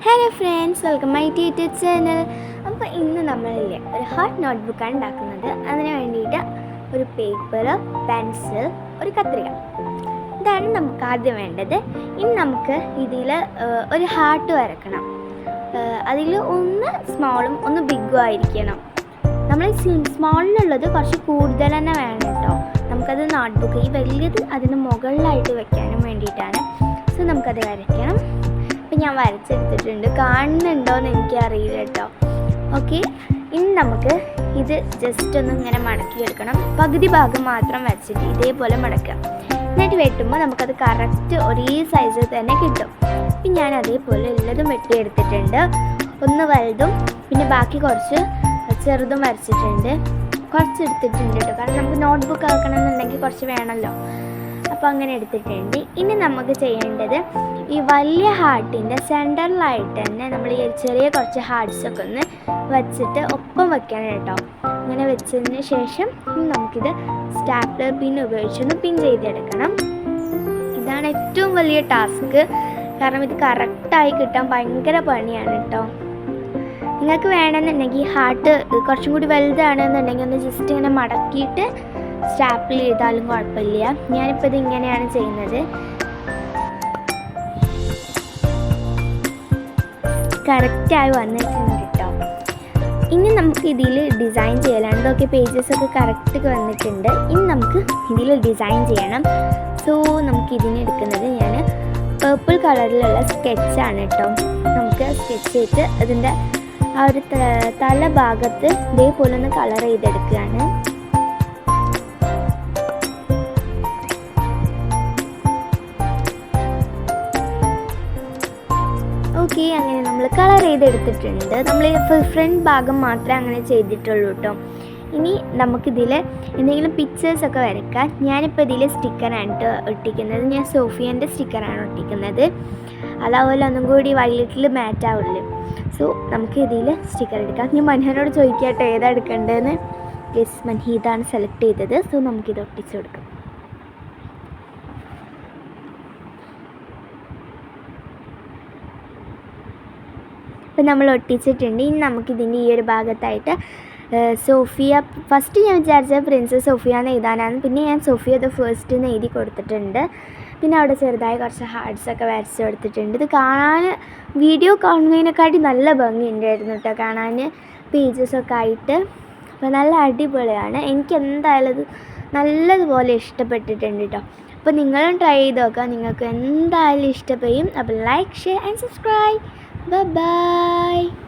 Hello friends, welcome my YouTube channel. അപ്പോൾ ഇന്ന് നമ്മളില്ലേ ഒരു ഹാർട്ട് നോട്ട്ബുക്കാണ് ഉണ്ടാക്കുന്നത്. അതിന് വേണ്ടിയിട്ട് ഒരു പേപ്പർ, പെൻസിൽ, ഒരു കത്രിക, ഇതാണ് നമുക്ക് ആദ്യം വേണ്ടത്. ഇനി നമുക്ക് ഇതിൽ ഒരു ഹാർട്ട് വരക്കണം. അതിൽ ഒന്ന് സ്മോളും ഒന്ന് ബിഗും ആയിരിക്കണം. നമ്മൾ സ്മോളിലുള്ളത് കുറച്ച് കൂടുതൽ തന്നെ വേണം കേട്ടോ. നമുക്കത് നോട്ട്ബുക്ക് ഈ വലിയത് അതിന് മുകളിലായിട്ട് വെക്കാനും വേണ്ടിയിട്ടാണ്. സോ നമുക്കത് വരയ്ക്കണം. അപ്പം ഞാൻ വരച്ചെടുത്തിട്ടുണ്ട്, കാണുന്നുണ്ടോയെന്ന് എനിക്കറിയില്ല കേട്ടോ. ഓക്കെ, ഇനി നമുക്ക് ഇത് ജസ്റ്റ് ഒന്ന് ഇങ്ങനെ മടക്കിയെടുക്കണം. പകുതി ഭാഗം മാത്രം വരച്ചിട്ട് ഇതേപോലെ മടക്കുക. എന്നിട്ട് വെട്ടുമ്പോൾ നമുക്കത് കറക്റ്റ് ഒരേ സൈസിൽ തന്നെ കിട്ടും. അപ്പം ഞാൻ അതേപോലെ എല്ലതും വെട്ടിയെടുത്തിട്ടുണ്ട്. ഒന്ന് വലുതും പിന്നെ ബാക്കി കുറച്ച് ചെറുതും വരച്ചിട്ടുണ്ട്. കുറച്ച് എടുത്തിട്ടുണ്ട് കേട്ടോ, കാരണം നമുക്ക് നോട്ട്ബുക്ക് ആക്കണമെന്നുണ്ടെങ്കിൽ കുറച്ച് വേണമല്ലോ. അപ്പോൾ അങ്ങനെ എടുത്തിട്ടുണ്ട്. ഇനി നമുക്ക് ചെയ്യേണ്ടത് ഈ വലിയ ഹാർട്ടിൻ്റെ സെൻറ്ററിലായിട്ട് തന്നെ നമ്മൾ ഈ ചെറിയ കുറച്ച് ഹാർട്ട്സൊക്കെ ഒന്ന് വച്ചിട്ട് ഒപ്പം വെക്കണം കേട്ടോ. അങ്ങനെ വെച്ചതിന് ശേഷം നമുക്കിത് സ്റ്റാപ്ലർ പിൻ ഉപയോഗിച്ചൊന്ന് പിൻ ചെയ്തെടുക്കണം. ഇതാണ് ഏറ്റവും വലിയ ടാസ്ക്, കാരണം ഇത് കറക്റ്റായി കിട്ടാൻ ഭയങ്കര പണിയാണ് കേട്ടോ. നിങ്ങൾക്ക് വേണമെന്നുണ്ടെങ്കിൽ ഹാർട്ട് കുറച്ചും കൂടി വലുതാണെന്നുണ്ടെങ്കിൽ ഒന്ന് ജസ്റ്റ് ഇങ്ങനെ മടക്കിയിട്ട് സ്റ്റാപ്പിൾ ചെയ്താലും കുഴപ്പമില്ല. ഞാനിപ്പോൾ ഇത് ഇങ്ങനെയാണ് ചെയ്യുന്നത്. കറക്റ്റായി വന്നിട്ടുണ്ട് കേട്ടോ. ഇനി നമുക്ക് ഇതിൽ ഡിസൈൻ ചെയ്യലാണ്. ഇതൊക്കെ പേജസൊക്കെ കറക്റ്റ് വന്നിട്ടുണ്ട്. ഇനി നമുക്ക് ഇതിൽ ഡിസൈൻ ചെയ്യണം. സോ നമുക്ക് ഇതിന് എടുക്കുന്നത് ഞാൻ പേർപ്പിൾ കളറിലുള്ള സ്കെച്ചാണ് കേട്ടോ. നമുക്ക് സ്കെച്ച് ചെയ്തിട്ട് അതിൻ്റെ ആ ഒരു തല ഭാഗത്ത് ഇതേപോലെ ഒന്ന് കളർ ചെയ്തെടുക്കുകയാണ്. ഓക്കെ, അങ്ങനെ നമ്മൾ കളർ ചെയ്തെടുത്തിട്ടുണ്ട്. നമ്മൾ ഫ്രണ്ട് ഭാഗം മാത്രമേ അങ്ങനെ ചെയ്തിട്ടുള്ളൂ കേട്ടോ. ഇനി നമുക്കിതിൽ എന്തെങ്കിലും പിക്ചേഴ്സൊക്കെ വരയ്ക്കാം. ഞാനിപ്പോൾ ഇതിൽ സ്റ്റിക്കറാണ് ഒട്ടിക്കുന്നത്. ഞാൻ സോഫിയൻ്റെ സ്റ്റിക്കറാണ് ഒട്ടിക്കുന്നത്. അതേപോലെ ഒന്നും കൂടി വൈലറ്റിൽ മാറ്റ് ആവുള്ളൂ. സോ നമുക്ക് ഇതിൽ സ്റ്റിക്കർ എടുക്കാം. ഞാൻ മൻഹനോട് ചോദിക്കാട്ടോ ഏതാ എടുക്കേണ്ടതെന്ന്. യെസ്, മൻഹീതാണ് സെലക്ട് ചെയ്തത്. സോ നമുക്കിത് ഒട്ടിച്ചു കൊടുക്കാം. അപ്പോൾ നമ്മൾ ഒട്ടിച്ചിട്ടുണ്ട്. ഇനി നമുക്കിതിൻ്റെ ഈ ഒരു ഭാഗത്തായിട്ട് സോഫിയ, ഫസ്റ്റ് ഞാൻ വിചാരിച്ചത് പ്രിൻസസ് സോഫിയ എന്ന് എഴുതാനാണ്. പിന്നെ ഞാൻ സോഫിയ ദ ഫസ്റ്റ് എന്ന് എഴുതി കൊടുത്തിട്ടുണ്ട്. പിന്നെ അവിടെ ചെറുതായി കുറച്ച് ഹാർട്ട്സൊക്കെ വരച്ച് കൊടുത്തിട്ടുണ്ട്. ഇത് കാണാൻ വീഡിയോ കാണുന്നതിനെക്കാട്ടി നല്ല ഭംഗിയുണ്ടായിരുന്നു കേട്ടോ കാണാൻ, പേജസൊക്കെ ആയിട്ട്. അപ്പോൾ നല്ല അടിപൊളിയാണ്. എനിക്ക് എന്തായാലും ഇത് നല്ലതുപോലെ ഇഷ്ടപ്പെട്ടിട്ടുണ്ട് കേട്ടോ. അപ്പോൾ നിങ്ങളും ട്രൈ ചെയ്ത് നോക്കാം, നിങ്ങൾക്ക് എന്തായാലും ഇഷ്ടപ്പെടും. അപ്പോൾ like, share and subscribe. Bye bye.